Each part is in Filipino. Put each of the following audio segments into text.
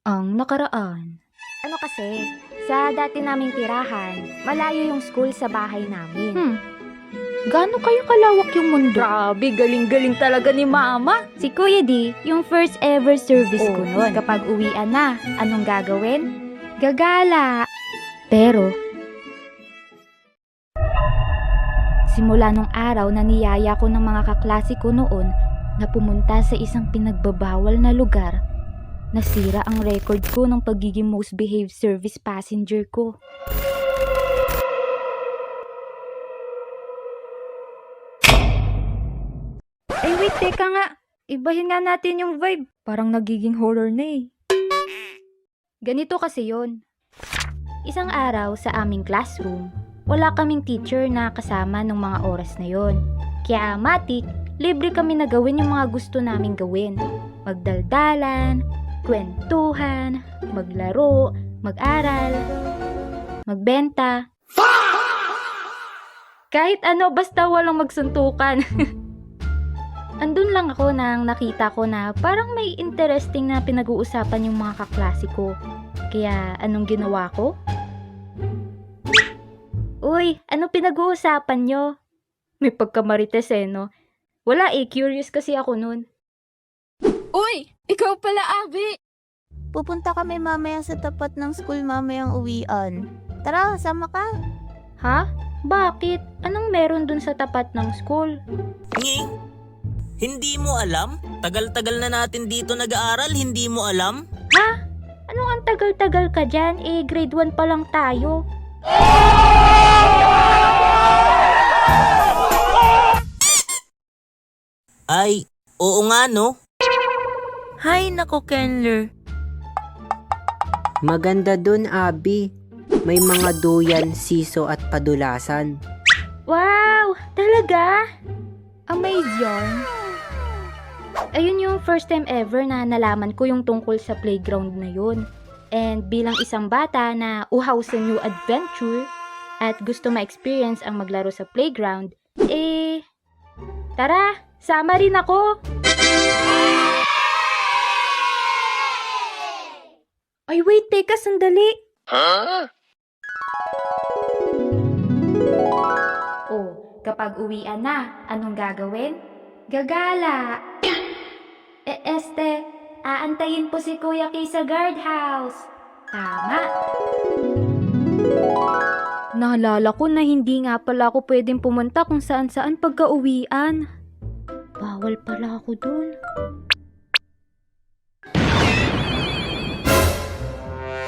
Ang nakaraan. Ano kasi, sa dati naming tirahan, malayo yung school sa bahay namin. Gaano kayo kalawak yung mundo? Grabe, galing-galing talaga ni Mama. Si Kuya D, yung first ever service ko nun. Kapag uwian na, anong gagawin? Gagala. Pero, simula nung araw na niyaya ko ng mga kaklase ko noon na pumunta sa isang pinagbabawal na lugar, nasira ang record ko ng pagiging most behaved service passenger ko. Ay wait, teka nga. Ibahin nga natin yung vibe. Parang nagiging horror na eh. Ganito kasi yon. Isang araw sa aming classroom, wala kaming teacher na kasama ng mga oras na yon. Kaya matik, libre kami na gawin yung mga gusto naming gawin. Magdaldalan, kwentuhan, maglaro, mag-aral, magbenta. Kahit ano, basta walang magsuntukan. Andun lang ako nang nakita ko na parang may interesting na pinag-uusapan yung mga kaklase ko. Kaya anong ginawa ko? Uy, anong pinag-uusapan nyo? May pagkamarites eh, no? Wala eh, curious kasi ako nun. Uy! Ikaw pala, Abi! Pupunta kami mamaya sa tapat ng school mamayang uwian. Tara, sama ka. Ha? Bakit? Anong meron dun sa tapat ng school? Ngi? Hindi mo alam? Tagal-tagal na natin dito nag-aaral, hindi mo alam? Ha? Anong ang tagal-tagal ka dyan? Eh, grade 1 pa lang tayo. Ay, oo nga no? Hay nako, Kenler. Maganda dun, Abi. May mga duyan, siso at padulasan. Wow! Talaga? Amazed yarn. Ayun yung first time ever na nalaman ko yung tungkol sa playground na yun. And bilang isang bata na uhaw sa new adventure at gusto ma-experience ang maglaro sa playground, tara, sama rin ako! Ay wait, teka, sandali! Oh, kapag uwian na, anong gagawin? Gagala! Aantayin po si Kuya Kay sa guardhouse. Tama. Naalala ko na hindi nga pala ako pwedeng pumunta kung saan-saan pagka-uwian. Bawal pala ako dun.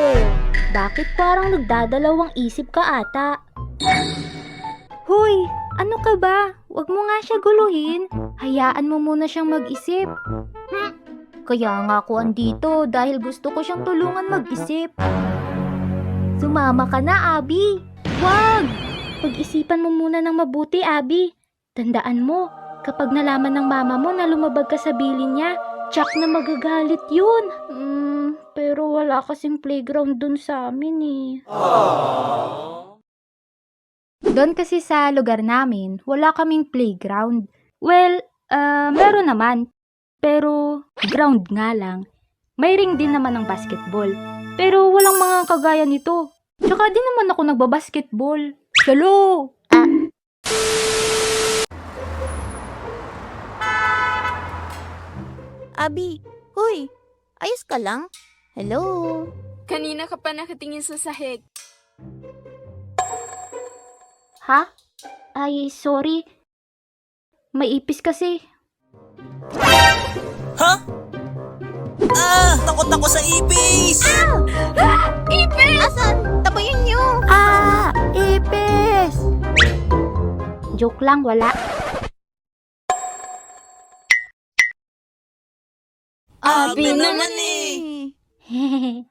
Oh, bakit parang nagdadalawang isip ka ata? Hoy, ano ka ba? Huwag mo nga siya guluhin. Hayaan mo muna siyang mag-isip. Kaya nga ako andito dahil gusto ko siyang tulungan mag-isip. Sumama ka na, Abi. Wag! Pag-isipan mo muna ng mabuti, Abi. Tandaan mo, kapag nalaman ng mama mo na lumabag ka sa bilin niya, tsak na magagalit yun. Pero wala kasing playground dun sa amin eh. Doon kasi sa lugar namin, wala kaming playground. Well, meron naman. Pero ground nga lang. May ring din naman ng basketball. Pero walang mga kagaya nito. Tsaka di naman ako nagbabasketball. Hello! Abi, huy, ayos ka lang? Hello? Kanina ka pa nakatingin sa sahig. Ha? Ay, sorry. May ipis kasi. Ha? Takot ako sa ipis! Ipis! Asan? Tabayin niyo! Ipis! Joke lang, wala. Abi naman eh! Hehehe.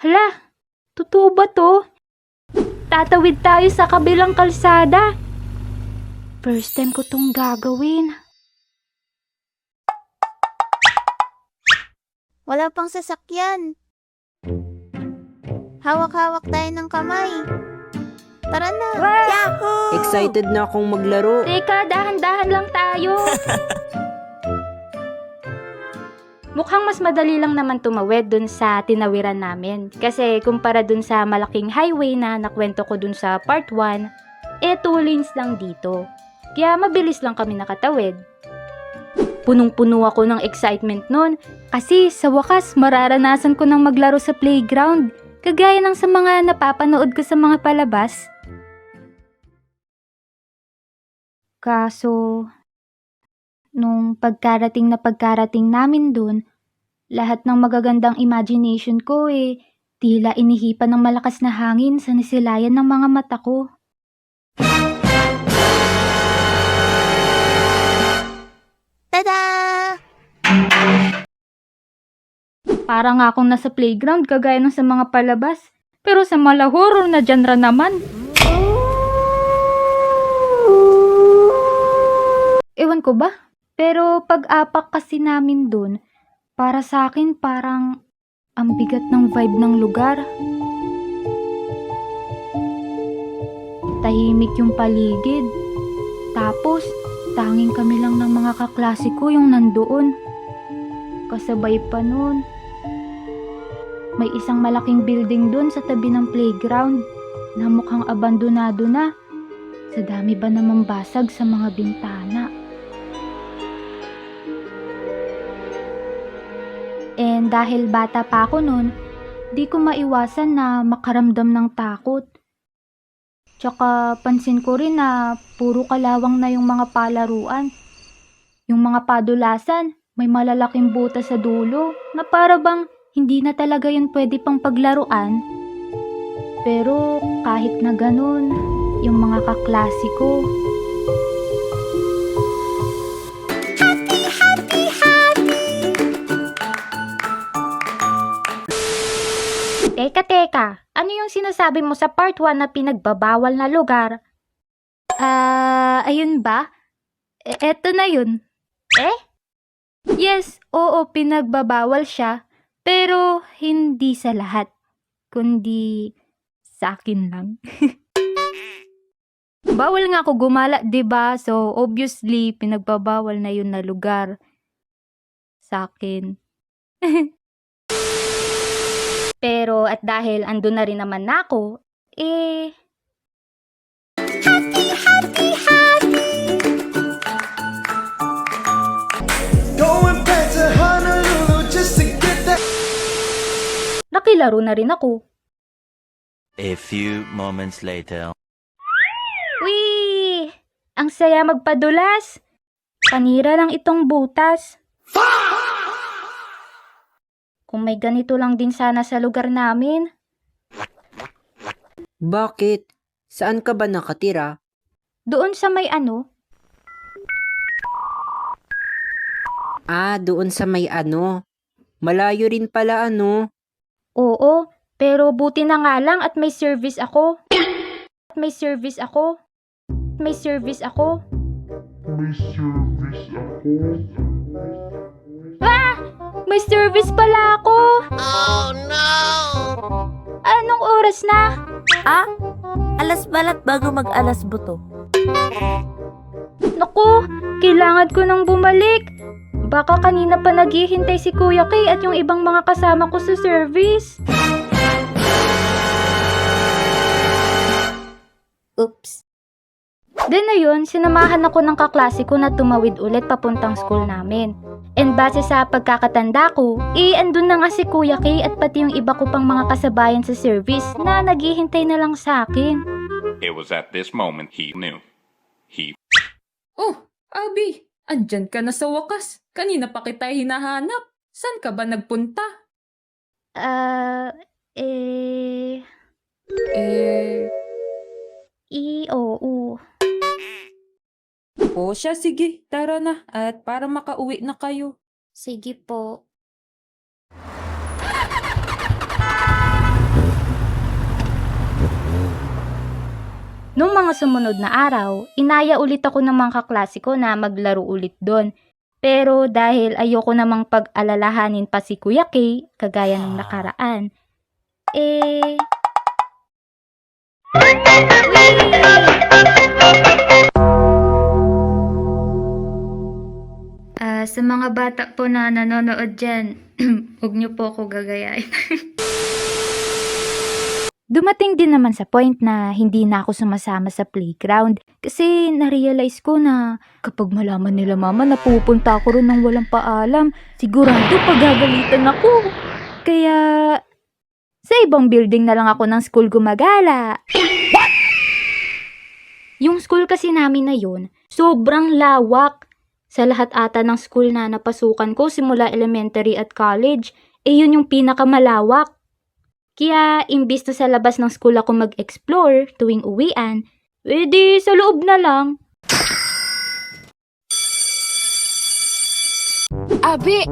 Hala, totoo ba to? Tatawid tayo sa kabilang kalsada. First time ko tong gagawin. Wala pang sasakyan. Hawak-hawak tayo ng kamay. Tara na. Yahoo! Excited na akong maglaro. Teka, dahan-dahan lang tayo. Mukhang mas madali lang naman tumawid dun sa tinawiran namin. Kasi kumpara dun sa malaking highway na nakwento ko dun sa part 1, 2 lanes lang dito. Kaya mabilis lang kami nakatawid. Punong-puno ako ng excitement nun kasi sa wakas mararanasan ko ng maglaro sa playground kagaya ng sa mga napapanood ko sa mga palabas. Kaso, nung pagkarating namin dun, lahat ng magagandang imagination ko tila inihipan ng malakas na hangin sa nisilayan ng mga mata ko. Tada! Parang akong nasa playground kagaya ng sa mga palabas, pero sa malahoror na genre naman. Ewan ko ba? Pero pag-apak kasi namin dun, para sa akin parang ang bigat ng vibe ng lugar. Tahimik yung paligid. Tapos, tanging kami lang ng mga kaklase ko yung nandoon. Kasabay pa nun, may isang malaking building dun sa tabi ng playground na mukhang abandonado na. Sa dami ba namang basag sa mga bintana. And dahil bata pa ako nun, di ko maiwasan na makaramdam ng takot. Tsaka pansin ko rin na puro kalawang na yung mga palaruan. Yung mga padulasan, may malalaking butas sa dulo na para bang hindi na talaga yun pwede pang paglaruan. Pero kahit na ganun, yung mga kaklase ko, Teka, ano yung sinasabi mo sa part 1 na pinagbabawal na lugar? Ayun ba? Eto na yun. Yes, oo, pinagbabawal siya, pero hindi sa lahat, kundi sa akin lang. Bawal nga ako gumala, 'di ba? So, obviously, pinagbabawal na yun na lugar sa akin. Pero at dahil andun na rin naman ako, Going back to Honolulu just to get that. nakilaro na rin ako. A few moments later. Wee! Ang saya magpadulas. Panira lang itong butas. Kung may ganito lang din sana sa lugar namin. Bakit? Saan ka ba nakatira? Doon sa may ano? Doon sa may ano. Malayo rin pala ano. Oo, pero buti na nga lang at may service ako. May service ako. May service pala ako! Oh no! Anong oras na? Alas balat bago mag-alas buto. Naku, kailangan ko nang bumalik. Baka kanina pa naghihintay si Kuya Kay at yung ibang mga kasama ko sa service. Oops. Then ayun, sinamahan ako ng kaklase ko na tumawid ulit papuntang school namin. And base sa pagkakatanda ko, andun na nga si Kuya Kay at pati yung iba ko pang mga kasabayan sa service na naghihintay na lang sa akin. It was at this moment he knew. Oh, Abby, andyan ka na sa wakas. Kanina pa kita hinahanap. Saan ka ba nagpunta? Oo. O siya, sige, tara na. At para makauwi na kayo. Sige po. Nung mga sumunod na araw, inaya ulit ako ng mga kaklase ko na maglaro ulit doon. Pero dahil ayoko namang pag-alalahanin pa si Kuya Kay, kagaya ng nakaraan, sa mga bata po na nanonood dyan, huwag niyo po ako gagayain. Dumating din naman sa point na hindi na ako sumasama sa playground kasi na-realize ko na kapag malaman nila mama na pupunta ako rin ng walang paalam, sigurado pagagalitan ako. Kaya sa ibang building na lang ako ng school gumagala. Yung school kasi namin na yun, sobrang lawak. Sa lahat ata ng school na napasukan ko simula elementary at college, yun yung pinakamalawak. Kaya imbis na sa labas ng school ako mag-explore tuwing uwian, di sa loob na lang. Abi,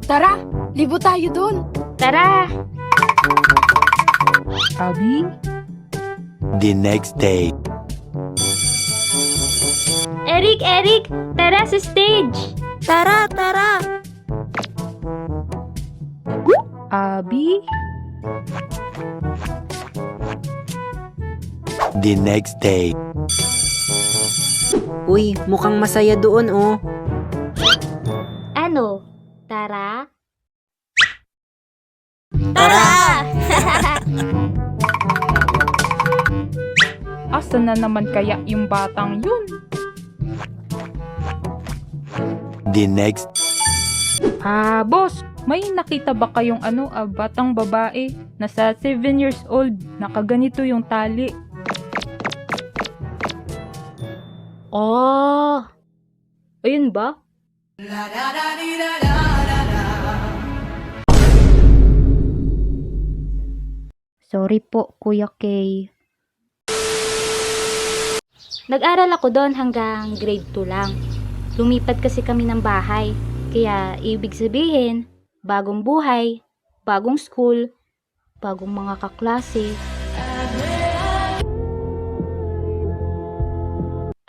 tara, libo tayo dun. Tara! Abi? The next day. Eric, tara sa stage! Tara! Abi? The next day. Uy, mukhang masaya doon oh. Ano? Tara? Asa na naman kaya yung batang yun? The next. Boss, may nakita ba kayong batang babae? Nasa 7 years old, nakaganito yung tali. Ayun ba? Sorry po, Kuya Kay. Nag-aral ako doon hanggang grade 2 lang. Lumipat kasi kami ng bahay. Kaya ibig sabihin, bagong buhay, bagong school, bagong mga kaklase.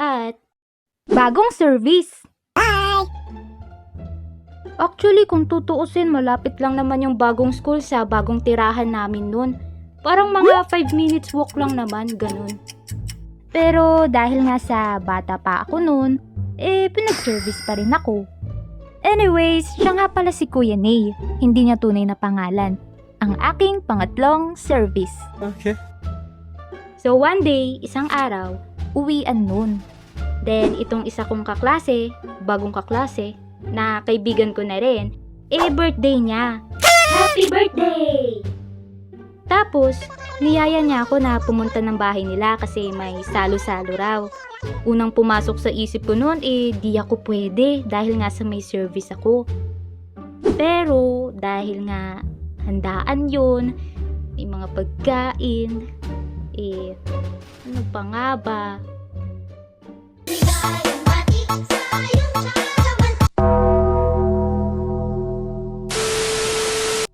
At bagong service. Actually, kung tutuusin, malapit lang naman yung bagong school sa bagong tirahan namin nun. Parang mga 5 minutes walk lang naman, ganun. Pero dahil nga sa bata pa ako nun, pinag-service pa rin ako. Anyways, siya nga pala si Kuya Ney. Hindi niya tunay na pangalan. Ang aking pangatlong service. Okay. So one day, isang araw, uwian nun. Then itong isa kong kaklase, bagong kaklase, na kaibigan ko na rin, birthday niya. Happy birthday! Tapos, niyaya niya ako na pumunta ng bahay nila kasi may salo-salo raw. Unang pumasok sa isip ko noon, di ako pwede dahil nga sa may service ako. Pero, dahil nga handaan yun, may mga pagkain, ano pa nga ba?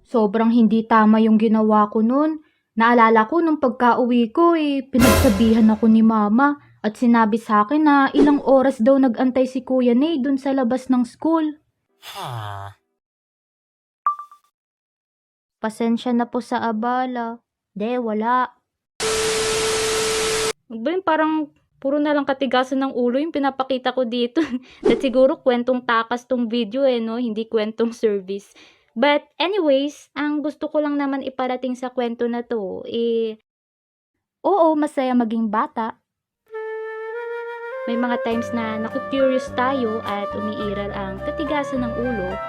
Sobrang hindi tama yung ginawa ko nun. Naalala ko nung pagka-uwi ko, pinagsabihan ako ni mama at sinabi sa akin na ilang oras daw nag-antay si Kuya Ney dun sa labas ng school. Pasensya na po sa abala. Wala. Parang puro na lang katigasan ng ulo yung pinapakita ko dito. At siguro kwentong takas tong video no? Hindi kwentong service. But anyways, ang gusto ko lang naman iparating sa kwento na to, oo, masaya maging bata. May mga times na naku-curious tayo at umiiral ang katigasan ng ulo.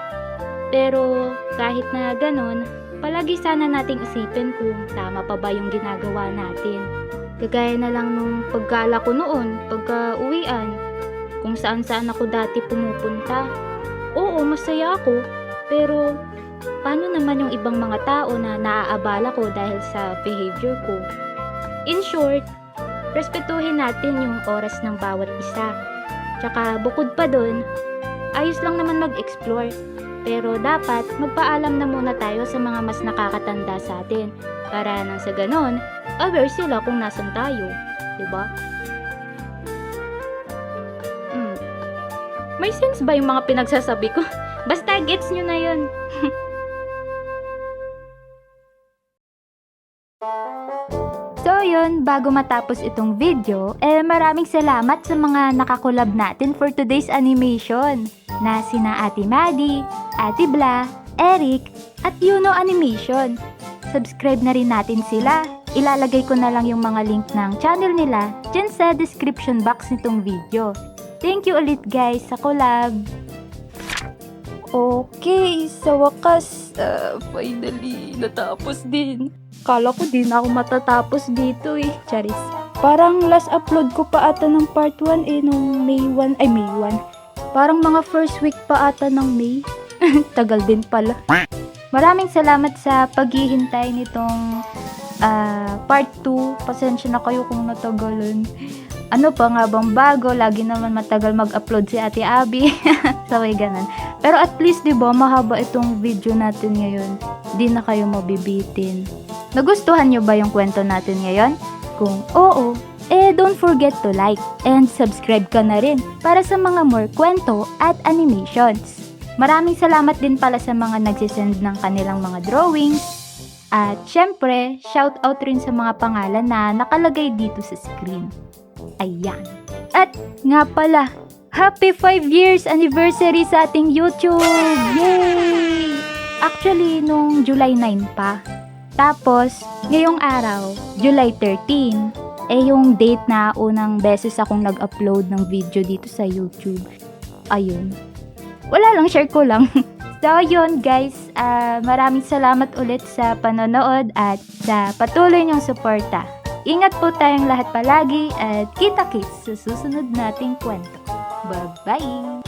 Pero kahit na ganon, palagi sana nating isipin kung tama pa ba yung ginagawa natin. Kagaya na lang nung paggala ko noon, pagka-uwian, kung saan-saan ako dati pumupunta. Oo, masaya ako, pero paano naman yung ibang mga tao na naaabala ko dahil sa behavior ko? In short, respetuhin natin yung oras ng bawat isa. Tsaka bukod pa dun, ayos lang naman mag-explore. Pero dapat magpaalam na muna tayo sa mga mas nakakatanda sa atin para nang sa ganon, aware sila kung nasan tayo. Diba? May sense ba yung mga pinagsasabi ko? Basta gets nyo na yun. So yun, bago matapos itong video, maraming salamat sa mga nakakolab natin for today's animation na sina Ate Maddie, Ate Bla, Eric, at Yuno Animation. Subscribe na rin natin sila. Ilalagay ko na lang yung mga link ng channel nila dyan sa description box nitong video. Thank you ulit guys sa collab. Okay, sa wakas, finally, natapos din. Kala ko din ako matatapos dito Charis. Parang last upload ko pa ata ng part 1 nung May 1. Parang mga first week pa ata ng May. Tagal din pala. Maraming salamat sa paghihintay nitong part 2. Pasensya na kayo kung natagalan. Ano pa nga bang bago? Lagi naman matagal mag-upload si Ate Abby. Sabay ganun. Pero at least, diba, mahaba itong video natin ngayon. Di na kayo mabibitin. Nagustuhan nyo ba yung kwento natin ngayon? Kung oo, don't forget to like and subscribe ka na rin para sa mga more kwento at animations. Maraming salamat din pala sa mga nagsisend ng kanilang mga drawings. At syempre, shoutout rin sa mga pangalan na nakalagay dito sa screen. Ayan. At nga pala, happy 5 years anniversary sa ating YouTube! Yay! Actually, nung July 9 pa. Tapos, ngayong araw, July 13, yung date na unang beses akong nag-upload ng video dito sa YouTube. Ayun. Wala lang, share ko lang. So, yun guys, maraming salamat ulit sa panonood at sa patuloy niyong suporta. Ingat po tayong lahat palagi at kita-kits sa susunod nating kwento. Bye-bye!